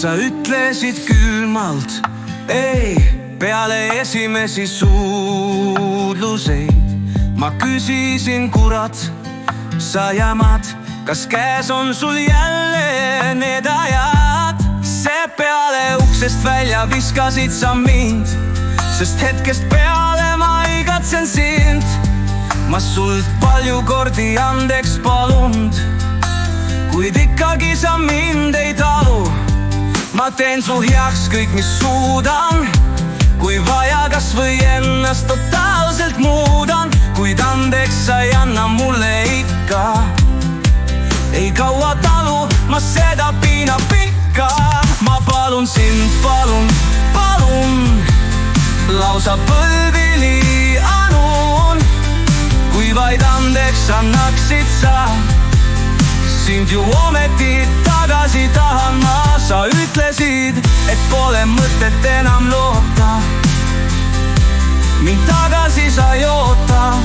sa ütlesid külmalt ei peale esimesi suudluseid. Ma küsisin, kurat, sa jamad, kas käes on sul jälle need ajad? See peale uksest välja viskasid sa mind, sest hetkest peale ma igatsen sind. Ma sult palju kordi andeks palunud, kuid ikkagi sa mind ei talu. Ma teen su heaks kõik, mis suudan, kui vaja, kas või ennast totaalselt muudan. Kuid andeks sa ei anna mulle ikka, ei kaua talu ma seda piinapikka. Ma palun sind, palun, palun, lausa põlvili anun, kui vaid andeks annaksid sa, sind ju ometi tagasi tahan ma. Sa ütlesid, et pole mõtet enam loota, mind tagasi sa ei oota.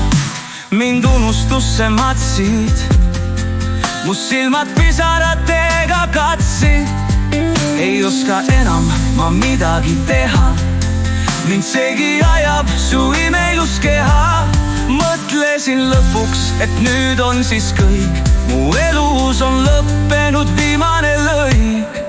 Mind unustusse matsid, mu silmad pisaratega katsid. Ei oska enam ma midagi teha, mind segi ajab su imeilus keha. Mõtlesin lõpuks, et nüüd on siis kõik, mu elus on lõppenud viimane lõik.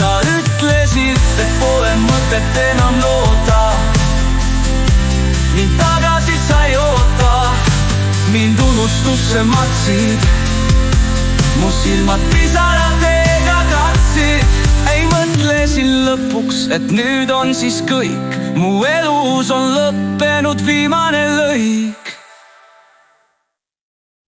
Sa ütlesid, et pole mõtet enam loota, mind tagasi sa ei oota. Mind unustusse matsid, mu silmad pisaratega katsid. Ei mõtlesin lõpuks, et nüüd on siis kõik, mu elus on lõppenud viimane lõik.